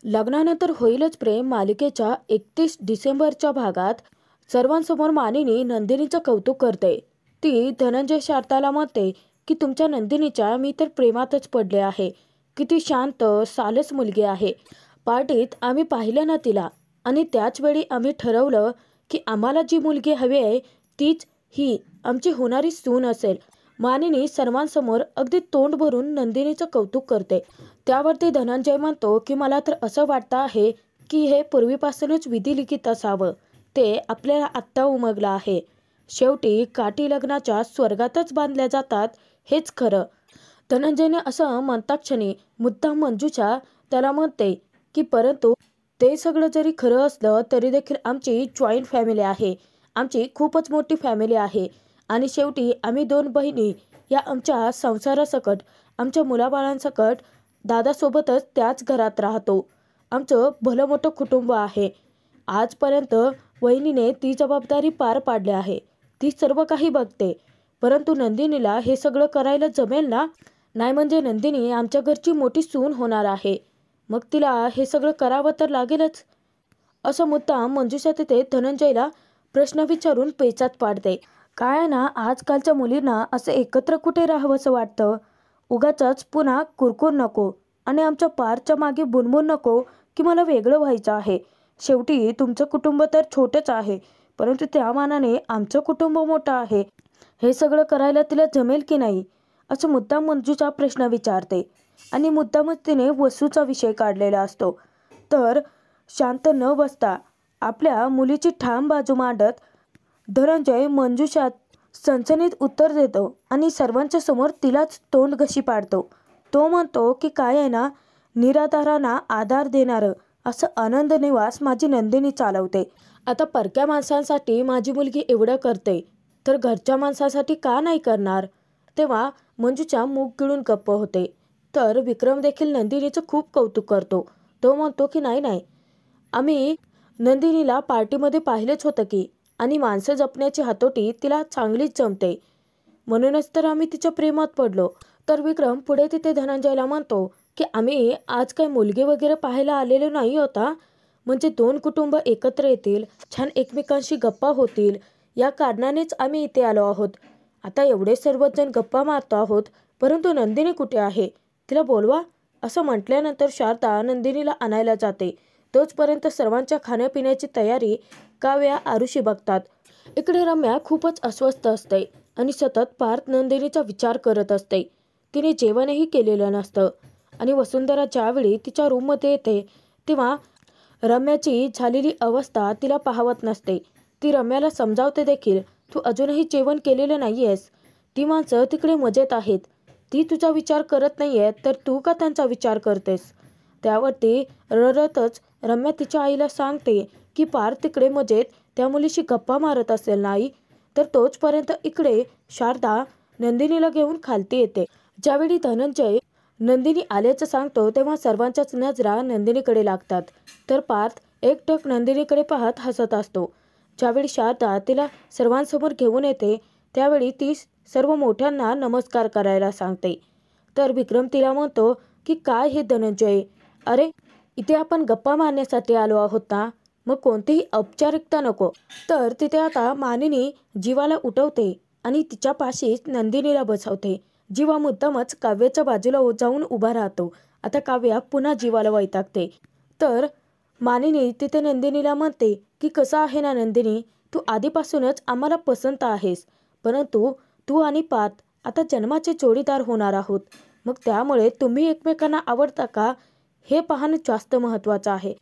लग्नानंतर होईलच प्रेम मालिकेच्या 31 डिसेंबरच्या भागात सर्वांसमोर मानिनी नंदिनीचं कौतुक करते. ती धनंजय शारदाला म्हणते की तुमच्या नंदिनीच्या मी तर प्रेमातच पडले आहे. किती शांत सालस मुलगी आहे. पार्टीत आम्ही पाहिलं ना तिला, आणि त्याच वेळी आम्ही ठरवलं की आम्हाला जी मुलगी हवी आहे तीच ही आमची होणारी सून असेल. मानिनी सर्वांसमोर अगदी तोंड भरून नंदिनीचं कौतुक करते. त्यावरती धनंजय म्हणतो की मला तर असं वाटतं आहे की हे पूर्वीपासूनच विधिलिखित असावं. ते आपल्याला आत्ता उमगलं आहे. शेवटी काठी लग्नाच्या स्वर्गातच बांधल्या जातात हेच खरं. धनंजयने असं म्हणताक्षणी मुद्दाम मंजूषा त्याला म्हणते की परंतु ते सगळं जरी खरं असलं तरी देखील आमची जॉईंट फॅमिली आहे. आमची खूपच मोठी फॅमिली आहे. आणि शेवटी आम्ही दोन बहिणी या आमच्या संसारासकट, आमच्या मुलाबाळांसकट दादासोबतच त्याच घरात राहतो. आमचं भलं मोठं कुटुंब आहे. आजपर्यंत वहिनीने ती जबाबदारी पार पाडली आहे. ती सर्व काही बघते. परंतु नंदिनीला हे सगळं करायला जमेल ना? नाही म्हणजे नंदिनी आमच्या घरची मोठी सून होणार आहे. मग तिला हे सगळं करावं तर लागेलच. असं मुद्दाम मंजुषा तिथे धनंजयला प्रश्न विचारून पेचात पाडते. काय आहे ना, आजकालच्या मुलींना असं एकत्र कुठे राहावंसं वाटतं. उगाचच पुन्हा कुरकुर नको आणि आमच्या पारच्या मागे बुनबुन नको की मला वेगळं व्हायचं आहे. शेवटी तुमचं कुटुंब तर छोटंच आहे, परंतु त्या मानाने आमचं कुटुंब मोठं आहे. हे सगळं करायला तिला जमेल की नाही, असं मुद्दाम मंजूचा प्रश्न विचारते. आणि मुद्दामच तिने वसूचा विषय काढलेला असतो. तर शांत न बसता आपल्या मुलीची ठाम बाजू मांडत धनंजय मंजुषा सणसणीत उत्तर देतो आणि सर्वांच्या समोर तिलाच तोंड घशी पाडतो. तो म्हणतो की काय आहे ना, निराधारांना आधार देणारं असं आनंद निवास माझी नंदिनी चालवते. आता परक्या माणसांसाठी माझी मुलगी एवढं करते, तर घरच्या माणसासाठी का नाही करणार? तेव्हा मंजूच्या मूग गिळून गप्प होते. तर विक्रम देखील नंदिनीचं खूप कौतुक करतो. तो म्हणतो की नाही नाही, आम्ही नंदिनीला पार्टीमध्ये पाहिलेच होतं की, आणि माणसं जपण्याची हातोटी तिला चांगलीच जमते. म्हणूनच तर आम्ही तिच्या प्रेमात पडलो. तर विक्रम पुढे तिथे धनंजयला म्हणतो की आम्ही आज काही मुलगी वगैरे पाहायला आलेलो नाही होता. म्हणजे दोन कुटुंब एकत्र येतील, छान एकमेकांशी गप्पा होतील, या कारणानेच आम्ही इथे आलो आहोत. आता एवढे सर्वजण गप्पा मारतो आहोत, परंतु नंदिनी कुठे आहे? तिला बोलवा. असं म्हटल्यानंतर शारदा नंदिनीला आणायला जाते. तोचपर्यंत सर्वांच्या खाण्यापिण्याची तयारी काव्या आरुषी बघतात. इकडे रम्या खूपच अस्वस्थ असते आणि सतत पार्थ नंदिनीचा विचार करत असते. तिने जेवणही केलेलं नसतं. आणि वसुंधरा ज्यावेळी तिच्या रूममध्ये येते तेव्हा रम्याची झालेली अवस्था तिला पाहवत नसते. ती रम्याला समजावते देखील, तू अजूनही जेवण केलेलं नाहीयेस. ती माणसं तिकडे मजेत आहेत. ती तुझा विचार करत नाहीये, तर तू का त्यांचा विचार करतेस? त्यावरती रडतच रम्या तिच्या आईला सांगते की पार्थ तिकडे मजेत त्या मुलीशी गप्पा मारत असेल नाही, तर तोचपर्यंत इकडे शारदा नंदिनीला घेऊन खालती येते. ज्यावेळी धनंजय नंदिनी आल्याचं सांगतो तेव्हा सर्वांच्याच नजरा नंदिनीकडे लागतात. तर पार्थ एकटक नंदिनीकडे पाहत हसत असतो. ज्यावेळी शारदा तिला सर्वांसमोर घेऊन येते त्यावेळी ती सर्व मोठ्यांना नमस्कार करायला सांगते. तर विक्रम तिला म्हणतो की काय हे धनंजय, अरे इथे आपण गप्पा मारण्यासाठी आलो आहोत ना, मग कोणतीही औपचारिकता नको. तर तिथे आता मानिनी जीवाला उठवते आणि तिच्या पाशीच नंदिनीला बसवते. जीवा मुद्दामच काव्याच्या बाजूला जाऊन उभा राहतो. आता काव्या पुन्हा जीवाला वैतागते. तर मानिनी तिथे नंदिनीला म्हणते की कसं आहे ना नंदिनी, तू आधीपासूनच आम्हाला पसंत आहेस, परंतु तू आणि पार्थ आता जन्माचे जोडीदार होणार आहोत. मग त्यामुळे तुम्ही एकमेकांना आवडता का हे पाहणं जास्त महत्त्वाचं आहे.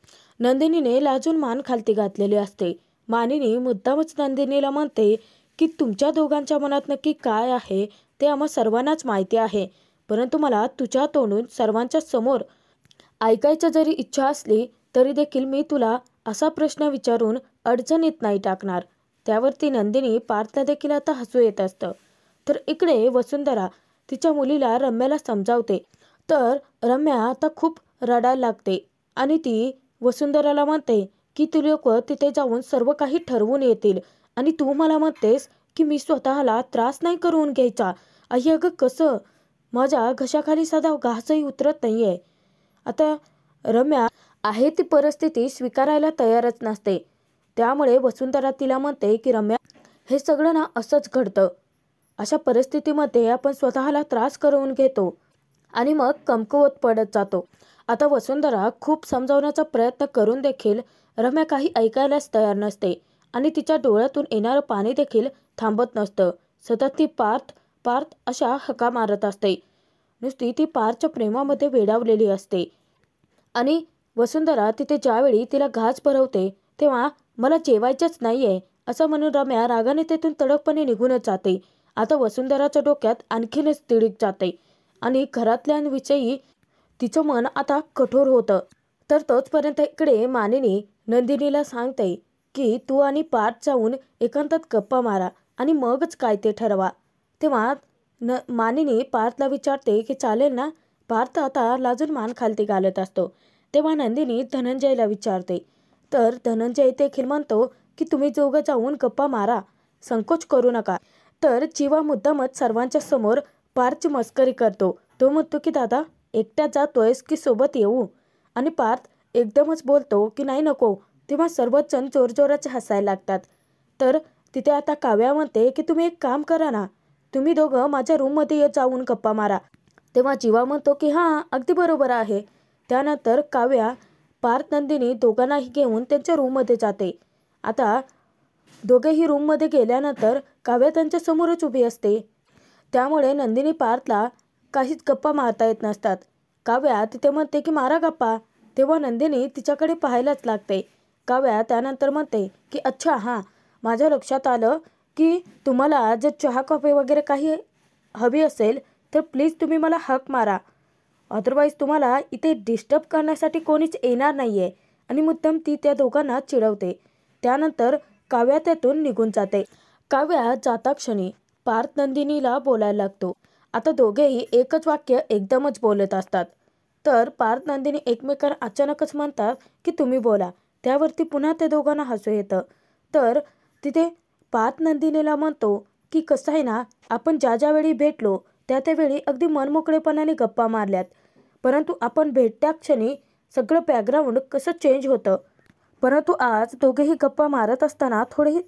नंदिनीने लाजून मान खालती घातलेली असते. मानिनी मुद्दामच नंदिनीला म्हणते की तुमच्या दोघांच्या मनात नक्की काय आहे ते आम्हा सर्वांनाच माहिती आहे, परंतु मला तुझ्या तोंडून सर्वांच्या समोर ऐकायचं जरी इच्छा असली तरी देखील मी तुला असा प्रश्न विचारून अडचणीत नाही टाकणार. त्यावरती नंदिनी पार्थला देखील आता हसू येत असतं. तर इकडे वसुंधरा तिच्या मुलीला रम्याला समजावते. तर रम्या आता खूप रडायला लागते आणि ती वसुंधराला म्हणते की तू लोक तिथे जाऊन सर्व काही ठरवून येतील आणि तू मला म्हणतेस की मी स्वतःला त्रास नाही करून घ्यायचा. आई अगं कसं, माझ्या घशाखाली साधा घासही उतरत नाहीये. आता रम्या आहे ती परिस्थिती स्वीकारायला तयारच नसते. त्यामुळे वसुंधरा तिला म्हणते की रम्या, हे सगळं ना असंच घडतं. अशा परिस्थितीमध्ये आपण स्वतःला त्रास करून घेतो आणि मग कमकुवत पडत जातो. आता वसुंधरा खूप समजावण्याचा प्रयत्न करून देखील रम्या काही ऐकायलाच तयार नसते आणि तिच्या डोळ्यातून येणारं पाणी देखील थांबत नसतं. सतत ती पार्थ पार्थ अशा हका मारत असते. नुसती ती पार्थच्या प्रेमामध्ये वेडावलेली असते. आणि वसुंधरा तिथे ज्यावेळी तिला घास भरवते तेव्हा मला जेवायचंच नाहीये असं म्हणून रम्या रागाने तेथून तडकपणे निघूनच जाते. आता वसुंधराच्या डोक्यात आणखीनच तिडीक जाते आणि घरातल्यांविषयी तिचं मन आता कठोर होतं. तर तोचपर्यंत इकडे मानिनी नंदिनीला सांगते की तू आणि पार्थ जाऊन एकांतात गप्पा मारा आणि मगच काय ते ठरवा. तेव्हा मानिनी पार्थला विचारते की चालेल ना. पार्थ आता लाजून मान खालती घालत असतो. तेव्हा नंदिनी धनंजयला विचारते. तर धनंजय देखील म्हणतो की तुम्ही दोघं जाऊन गप्पा मारा, संकोच करू नका. तर जीवा मुद्दामच सर्वांच्या समोर पार्थची मस्करी करतो. तो म्हणतो की दादा एकट्यात जातोयस की सोबत येऊ. आणि पार्थ एकदमच बोलतो की नाही नको. तेव्हा सर्वच जण जोरजोराचे हसायला लागतात. तर तिथे आता काव्या म्हणते की तुम्ही एक काम करा ना, तुम्ही दोघं माझ्या रूममध्ये जाऊन गप्पा मारा. तेव्हा जीवा म्हणतो की हां अगदी बरोबर आहे. त्यानंतर काव्या पार्थ नंदिनी दोघांनाही घेऊन त्यांच्या रूममध्ये जाते. आता दोघेही रूममध्ये गेल्यानंतर काव्या त्यांच्या समोरच उभी असते. त्यामुळे नंदिनी पार्थला काहीच गप्पा मारता येत नसतात. काव्या तिथे म्हणते की मारा गप्पा. तेव्हा नंदिनी तिच्याकडे पाहायलाच लागते. काव्या त्यानंतर म्हणते की अच्छा हां, माझ्या लक्षात आलं की तुम्हाला जर चहा कॉफी वगैरे काही हवी असेल तर प्लीज तुम्ही मला हाक मारा. अदरवाईज तुम्हाला इथे डिस्टर्ब करण्यासाठी कोणीच येणार नाही आहे. आणि मुद्दाम ती त्या दोघांना चिडवते. त्यानंतर काव्या त्यातून निघून जाते. काव्या जाता क्षणी पार्थ नंदिनीला बोलायला लागतो. आता दोघेही एकच वाक्य एकदमच बोलत असतात. तर पार्थ नंदिनी एकमेकांना अचानकच म्हणतात की तुम्ही बोला. त्यावरती पुन्हा त्या दोघांना हसू येतं. तर तिथे पार्थ नंदिनीला म्हणतो की कसं आहे ना, आपण ज्या ज्यावेळी भेटलो त्यावेळी अगदी मनमोकळेपणाने गप्पा मारल्यात, परंतु आपण भेटत्या क्षणी सगळं बॅकग्राऊंड कसं चेंज होतं. परंतु आज दोघेही गप्पा मारत असताना थोडेही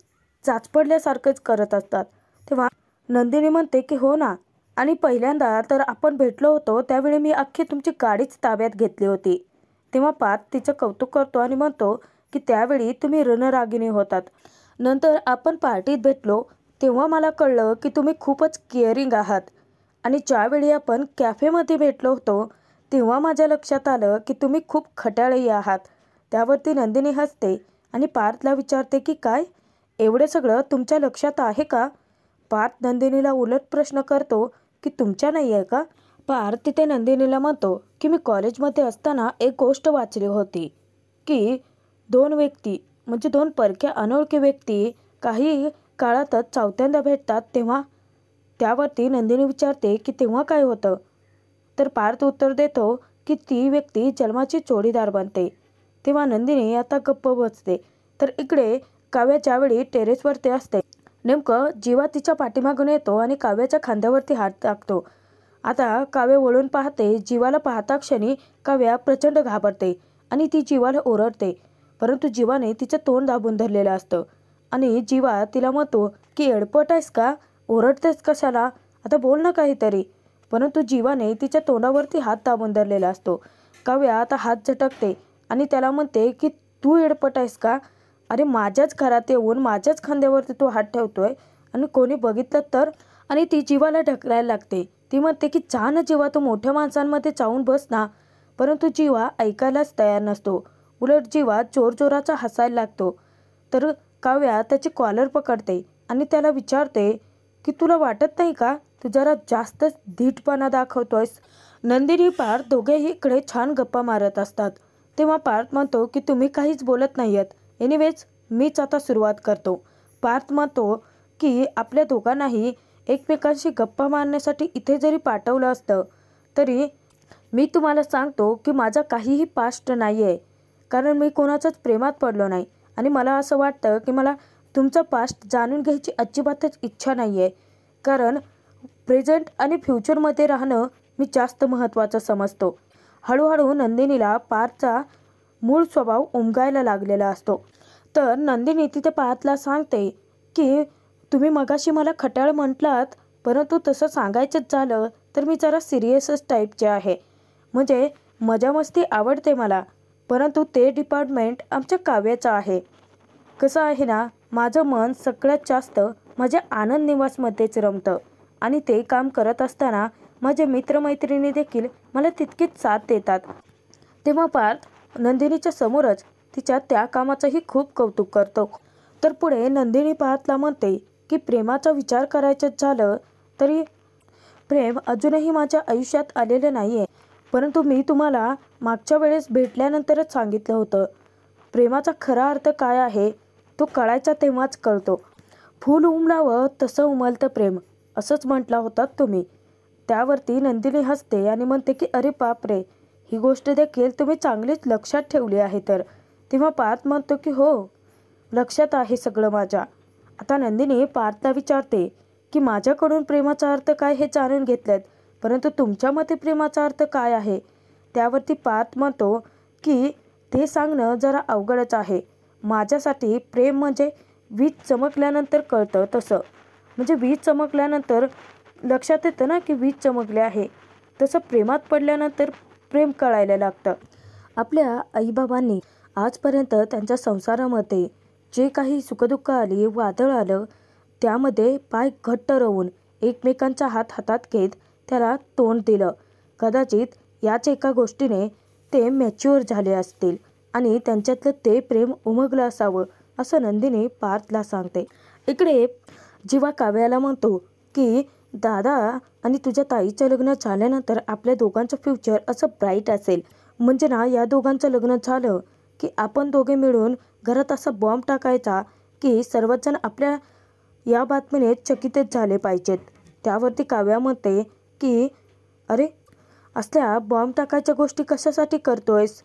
चाचपडल्यासारखेच करत असतात. तेव्हा नंदिनी म्हणते की हो ना, आणि पहिल्यांदा तर आपण भेटलो होतो त्यावेळी मी अख्खी तुमची गाडीच ताब्यात घेतली होती. तेव्हा पार्थ तिचं कौतुक करतो आणि म्हणतो की त्यावेळी तुम्ही रणरागिणी होतात. नंतर आपण पार्टीत भेटलो तेव्हा मला कळलं की तुम्ही खूपच केअरिंग आहात. आणि ज्यावेळी आपण कॅफेमध्ये भेटलो होतो तेव्हा माझ्या लक्षात आलं की तुम्ही खूप खट्याळही आहात. त्यावरती नंदिनी हसते आणि पार्थला विचारते की काय, एवढे सगळं तुमच्या लक्षात आहे का? पार्थ नंदिनीला उलट प्रश्न करतो की तुमच्या नाही आहे का? पार्थ तिथे नंदिनीला म्हणतो की मी कॉलेजमध्ये असताना एक गोष्ट वाचली होती की दोन व्यक्ती म्हणजे दोन परक्या अनोळखी व्यक्ती काही काळातच चौथ्यांदा भेटतात तेव्हा. त्यावरती नंदिनी विचारते की तेव्हा काय होतं? तर पार्थ उत्तर देतो की ती व्यक्ती जन्माची जोडीदार बनते. तेव्हा नंदिनी आता गप्प बसते. तर इकडे काव्या ज्यावेळी टेरेसवरती असते नेमकं जीवा तिच्या पाठीमागून येतो आणि काव्याच्या खांद्यावरती हात टाकतो. आता काव्या वळून पाहते. जीवाला पाहता क्षणी काव्या प्रचंड घाबरते आणि ती जीवाला ओरडते. परंतु जीवाने तिचं तोंड दाबून धरलेलं असतं आणि जीवा तिला म्हणतो की एडपट आहेस का, ओरडतेस कशाला, आता बोल ना काहीतरी. परंतु जीवाने तिच्या तोंडावरती हात दाबून धरलेला असतो. काव्या आता हात झटकते आणि त्याला म्हणते की तू एडपट आहेस का, अरे माझ्याच घरात येऊन माझ्याच खांद्यावरती तू हात ठेवतोय आणि कोणी बघितलं तर. आणि ती जीवाला ढकलायला लागते. ती म्हणते की जा ना जीवा, तू मोठ्या माणसांमध्ये जाऊन बस ना. परंतु जीवा ऐकायलाच तयार नसतो. उलट जीवा जोरजोराचा हसायला लागतो. तर काव्या त्याची कॉलर पकडते आणि त्याला विचारते की तुला वाटत नाही का तू जरा जास्तच धीटपणा दाखवतोयस. नंदिनी पार्थ दोघेही इकडे छान गप्पा मारत असतात. तेव्हा पार्थ म्हणतो की तुम्ही काहीच बोलत नाही आहेत. एनिवेज मीच आता सुरुवात करतो. पार्थ म्हणतो की आपल्या दोघांनाही एकमेकांशी गप्पा मारण्यासाठी इथे जरी पाठवलं असतं तरी मी तुम्हाला सांगतो की माझा काहीही पास्ट नाही आहे, कारण मी कोणाच्याच प्रेमात पडलो नाही. आणि मला असं वाटतं की मला तुमचा पास्ट जाणून घ्यायची अजिबातच इच्छा नाही आहे, कारण प्रेझेंट आणि फ्युचरमध्ये राहणं मी जास्त महत्त्वाचं समजतो. हळूहळू नंदिनीला पार्थचा मूळ स्वभाव उमगायला लागलेला असतो. तर नंदिनी तिथे पार्थला सांगते की तुम्ही मगाशी मला खट्याळ म्हटलात, परंतु तसं सांगायचंच झालं तर मी जरा सिरियसच टाईपचे आहे. म्हणजे मजा मस्ती आवडते मला, परंतु ते डिपार्टमेंट आमच्या काव्याचं आहे. कसं आहे ना, माझं मन सगळ्यात जास्त माझ्या आनंद निवासमध्येच रमतं आणि ते काम करत असताना माझे मित्रमैत्रिणी देखील मला तितकीच साथ देतात. तेव्हा पार्थ नंदिनीच्या समोरच तिच्या त्या कामाचंही खूप कौतुक करतो. तर पुढे नंदिनी पार्थला म्हणते की प्रेमाचा विचार करायचं झालं तरी प्रेम अजूनही माझ्या आयुष्यात आलेलं नाही आहे, परंतु मी तुम्हाला मागच्या वेळेस भेटल्यानंतरच सांगितलं होतं, प्रेमाचा खरा अर्थ काय आहे तो कळायचा तेव्हाच कळतो. फूल उमलावं तसं उमलतं प्रेम, असंच म्हटला होतात तुम्ही. त्यावरती नंदिनी हसते आणि म्हणते की अरे बापरे, ही गोष्ट देखील तुम्ही चांगलीच लक्षात ठेवली आहे तर. तेव्हा पार्थ म्हणतो की हो, लक्षात आहे सगळं माझ्या. आता नंदिनी पार्थला विचारते की माझ्याकडून प्रेमाचा अर्थ काय हे जाणून घेतलेत, परंतु तुमच्या मते प्रेमाचा अर्थ काय आहे? त्यावरती पार्थ म्हणतो की ते सांगणं जरा अवघडच आहे. माझ्यासाठी प्रेम म्हणजे वीज चमकल्यानंतर कळतं तसं. म्हणजे वीज चमकल्यानंतर लक्षात येतं ना की वीज चमकली आहे, तसं प्रेमात पडल्यानंतर प्रेम कळायला लागतं. आपल्या आईबाबांनी आजपर्यंत त्यांच्या संसारामध्ये जे काही सुखदुःख आली, वादळ आलं, त्यामध्ये पाय घट्ट रवून एकमेकांचा हात हातात घेत त्याला तोंड दिलं. कदाचित याच एका गोष्टीने ते मॅच्युअर झाले असतील आणि त्यांच्यातलं ते प्रेम उमगलं असावं, असं नंदिनी पार्थला सांगते. इकडे जीवा काव्याला म्हणतो की दादा आणि तुझ्या ताईचं लग्न झाल्यानंतर आपल्या दोघांचं फ्युचर असं ब्राईट असेल. म्हणजे ना, या दोघांचं लग्न झालं की आपण दोघे मिळून घरात असा बॉम्ब टाकायचा की सर्वजण आपल्या या बातमीने चकितच झाले पाहिजेत. त्यावरती काव्या म्हणते की अरे, असल्या बॉम्ब टाकायच्या गोष्टी कशासाठी करतोयस?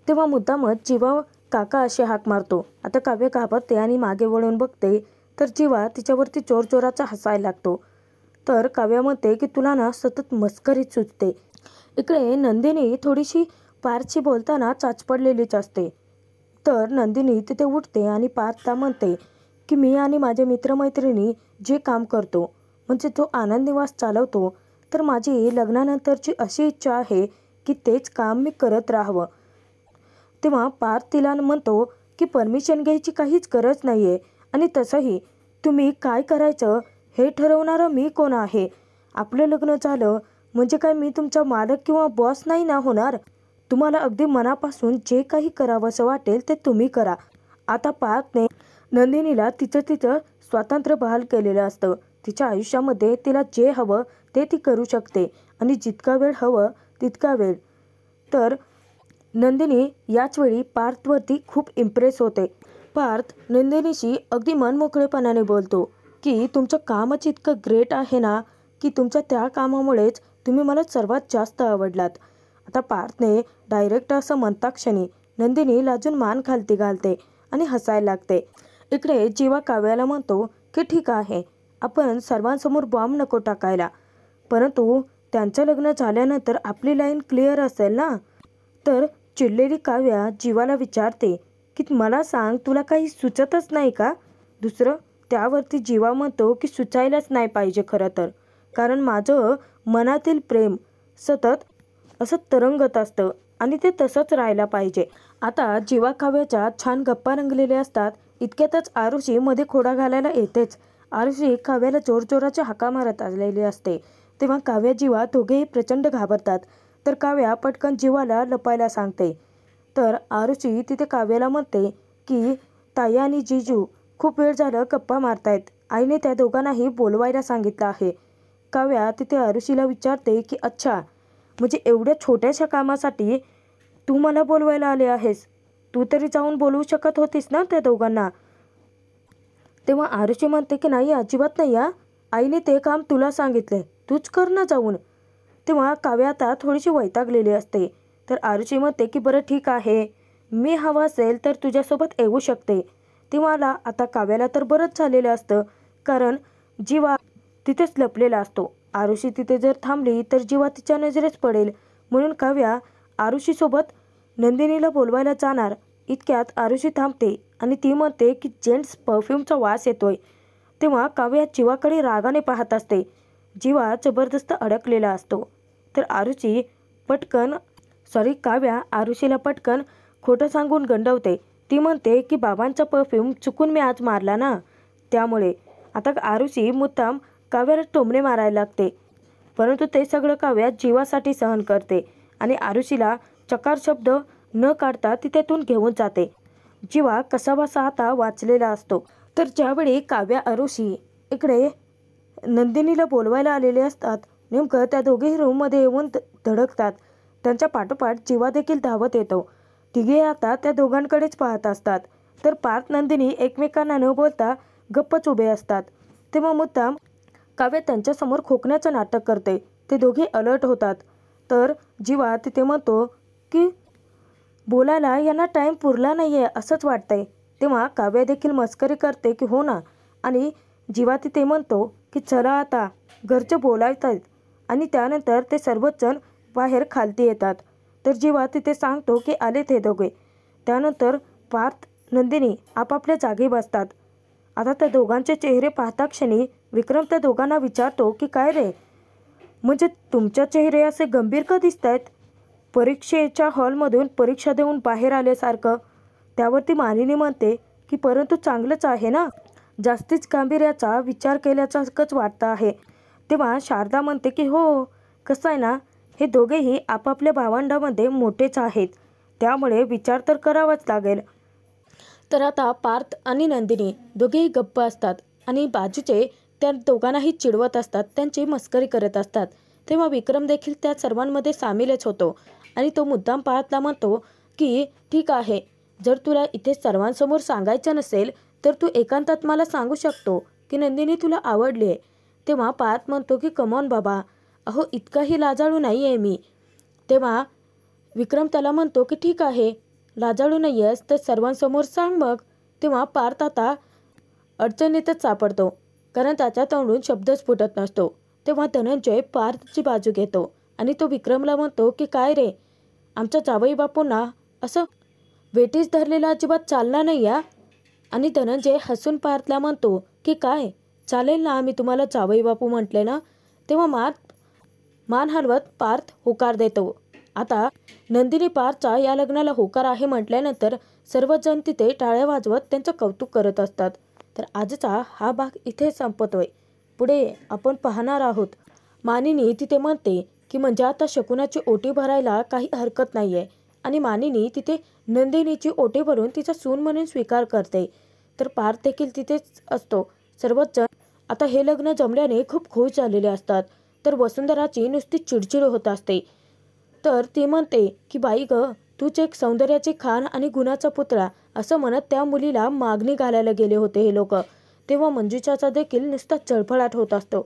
तेव्हा मुद्दामच जीवा काका अशी हाक मारतो. आता काव्य घाबरते आणि मागे वळून बघते तर जीवा तिच्यावरती जोरजोराचा हसायला लागतो. तर काव्या म्हणते की तुला ना सतत मस्करीच सुचते. इकडे नंदिनी थोडीशी पार्थशी बोलताना चाचपडलेलीच असते. तर नंदिनी तिथे उठते आणि पार्थला म्हणते की मी आणि माझे मित्रमैत्रिणी जे काम करतो, म्हणजे जो आनंद निवास चालवतो, तर माझी लग्नानंतरची अशी इच्छा आहे की तेच काम मी करत राहावं. तेव्हा पार्थ तिला म्हणतो की परमिशन घ्यायची काहीच गरज नाही आहे, आणि तसंही तुम्ही काय करायचं हे ठरवणारा मी कोण आहे? आपलं लग्न झालं म्हणजे काय मी तुमचा मालक किंवा बॉस नाही ना होणार? तुम्हाला अगदी मनापासून जे काही करावंसं वाटेल ते तुम्ही करा. आता पार्थने नंदिनीला तिचं स्वातंत्र्य बहाल केलेलं असतं. तिच्या आयुष्यामध्ये तिला जे हवं ते ती करू शकते आणि जितका वेळ हवं तितका वेळ. तर नंदिनी याचवेळी पार्थवरती खूप इम्प्रेस होते. पार्थ नंदिनीशी अगदी मनमोकळेपणाने बोलतो की तुमचं कामच इतकं ग्रेट आहे ना की तुमच्या त्या कामामुळेच तुम्ही मला सर्वात जास्त आवडलात. आता पार्थने डायरेक्ट असं म्हणता क्षणी नंदिनी लाजून मान खालती घालते आणि हसायला लागते. इकडे जीवा काव्याला म्हणतो की ठीक आहे, आपण सर्वांसमोर बॉम्ब नको टाकायला, परंतु त्यांचं लग्न झाल्यानंतर आपली लाईन क्लिअर असेल ना. तर चिडलेली काव्या जीवाला विचारते की मला सांग, तुला काही सुचतच नाही का दुसरं? त्यावरती जीवा म्हणतो की सुचायलाच नाही पाहिजे खरं तर, कारण माझं मनातील प्रेम सतत असं तरंगत असतं आणि ते तसंच राहायला पाहिजे. आता जीवा काव्याच्या छान गप्पा रंगलेल्या असतात. इतक्यातच आरुषी मध्ये खोडा घालायला येतेच. आरुषी काव्याला जोरजोराच्या हाका मारत आलेली असते. तेव्हा काव्या जीवा दोघेही प्रचंड घाबरतात. तर काव्या पटकन जीवाला लपायला सांगते. तर आरुषी तिथे काव्याला म्हणते की ताई आणि जीजू खूप वेळ झालं गप्पा मारतायत, आईने त्या दोघांनाही बोलवायला सांगितलं आहे. काव्या तिथे आरुषीला विचारते की अच्छा, म्हणजे एवढ्या छोट्याशा कामासाठी तू मला बोलवायला आले आहेस? तू तरी जाऊन बोलवू शकत होतीस ना त्या दोघांना. तेव्हा आरुषी म्हणते की नाही, अजिबात नाही हा, आईने ते काम तुला सांगितले, तूच कर ना जाऊन. तेव्हा काव्या आता थोडीशी वैतागलेली असते. तर आरुषी म्हणते की बरं ठीक आहे, मी हवं असेल तर तुझ्यासोबत येऊ शकते. तेव्हा आता काव्याला तर बरंच झालेलं असतं, कारण जीवा तिथेच लपलेला असतो. आरुषी तिथे जर थांबली तर जीवा तिच्या नजरेस पडेल, म्हणून काव्या आरुषीसोबत नंदिनीला बोलवायला जाणार इतक्यात आरुषी थांबते आणि ती म्हणते की जेंट्स परफ्यूमचा वास येतोय. तेव्हा काव्या जीवाकडे रागाने पाहत असते. जीवा जबरदस्त अडकलेला असतो. तर काव्या आरुषीला पटकन खोटं सांगून गंडवते. ती म्हणते की बाबांचा परफ्यूम चुकून मी आज मारला ना, त्यामुळे. आता आरुषी मुद्दाम काव्याला टोमणे मारायला लागते. परंतु ते सगळं काव्या जीवासाठी सहन करते आणि आरुषीला चकार शब्द न काढता ती त्यातून घेऊन जाते. जीवा कसाबसा आता वाचलेला असतो. तर ज्यावेळी काव्या आरुषी इकडे नंदिनीला बोलवायला आलेले असतात, नेमकं त्या दोघेही रूममध्ये येऊन धडकतात. त्यांच्या पाठोपाठ जीवा देखील धावत येतो. तिघे आता त्या दोघांकडेच पाहत असतात. तर पार्थ नंदिनी एकमेकांना न बोलता गप्पच उभे असतात. तेव्हा मुद्दाम काव्य त्यांच्यासमोर खोकण्याचं नाटक करते. ते दोघे अलर्ट होतात. तर जीवा तिथे म्हणतो की बोलायला यांना टाईम पुरला नाही आहे असंच वाटतंय. तेव्हा काव्य देखील मस्करी करते की हो ना, आणि जीवा तिथे म्हणतो की चला आता घरचे बोलायचं आहेत. आणि त्यानंतर ते सर्वच जण बाहेर खालती येतात. तर जीवा तिथे सांगतो की आले ते दोघे. त्यानंतर पार्थ नंदिनी आपापल्या जागी बसतात. आता त्या दोघांचे चेहरे पाहता क्षणी विक्रम त्या दोघांना विचारतो की काय रे, म्हणजे तुमचे चेहरे असे गंभीर का दिसत आहेत, परीक्षेच्या हॉलमधून परीक्षा देऊन बाहेर आल्यासारखं. त्यावरती मानिनी म्हणते की परंतु चांगलंच आहे ना, जास्तीच गांभीर्याचा विचार केल्यासारखंच वाटतं आहे. तेव्हा शारदा म्हणते की हो, कसं आहे ना, हे दोघेही आपापल्या भावंडामध्ये मोठेच आहेत, त्यामुळे विचार तर करावाच लागेल. तर आता पार्थ आणि नंदिनी दोघेही गप्प असतात आणि बाजूचे त्या दोघांनाही चिडवत असतात, त्यांची मस्करी करत असतात. तेव्हा विक्रम देखील त्या सर्वांमध्ये सामीलच होतो आणि तो मुद्दाम पार्थला म्हणतो की ठीक आहे, जर तुला इथे सर्वांसमोर सांगायचं नसेल तर तू एकांतात मला सांगू शकतो की नंदिनी तुला आवडली आहे. तेव्हा पार्थ म्हणतो की कमॉन बाबा, अहो इतकाही लाजाळू नाही आहे मी. तेव्हा विक्रम त्याला म्हणतो की ठीक आहे, लाजाळू नाही आहेस तर सर्वांसमोर सांग मग. तेव्हा पार्थ आता अडचणीतच सापडतो, कारण त्याच्या तोंडून शब्दच फुटत नसतो. तेव्हा धनंजय पार्थची बाजू घेतो आणि तो विक्रमला म्हणतो की काय रे, आमच्या जावई बापूंना असं वेठीस धरलेला अजिबात चालणार नाही या. आणि धनंजय हसून पार्थला म्हणतो की काय चालेल ना, आम्ही तुम्हाला जावई बापू म्हटले ना. तेव्हा मान हलवत पार्थ होकार देतो. आता नंदिनी पार्थच्या या लग्नाला होकार आहे म्हटल्यानंतर सर्वजण तिथे टाळ्या वाजवत त्यांचं कौतुक करत असतात. तर आजचा हा भाग इथे संपतोय. पुढे आपण पाहणार आहोत. मानिनी तिथे म्हणते की म्हणजे आता शकुनाची ओटी भरायला काही हरकत नाही आहे, आणि मानिनी तिथे नंदिनीची ओटी भरून तिचा सून म्हणून स्वीकार करते. तर पार्थ देखील तिथेच असतो. सर्वच जण आता हे लग्न जमल्याने खूप खुश झालेले असतात. तर वसुंधराची नुसती चिडचिड होत असते. तर ती म्हणते की बाई ग, तूच एक सौंदर्याची खान आणि गुणाचा पुतळा, असं म्हणत त्या मुलीला मागणी घालायला गेले होते हे लोक. तेव्हा मंजुषाचा देखील नुसता चळफळाट होत असतो.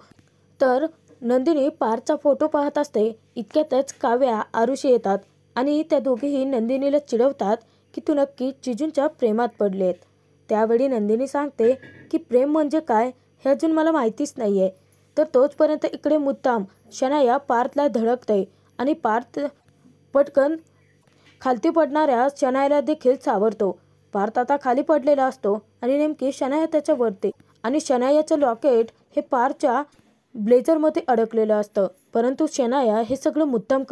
तर नंदिनी पार्थचा फोटो पाहत असते. इतक्यातच काव्या आरुषी येतात आणि त्या दोघेही नंदिनीला चिडवतात की तू नक्की जिजूंच्या प्रेमात पडलेत. त्यावेळी नंदिनी सांगते की प्रेम म्हणजे काय हे अजून मला माहितीच नाही आहे. तर तोचपर्यंत इकडे मुद्दाम शनाया पार्थला धडकते आणि पार्थ पटकन खालती पडणाऱ्या शनायाला देखील सावरतो. पार्थ आता खाली पडलेला असतो आणि नेमकी शनाया त्याच्यावरती, आणि शनायाचं लॉकेट हे पार्थच्या ब्लेझरमध्ये अडकलेलं असतं. परंतु शनाया हे सगळं मुद्दाम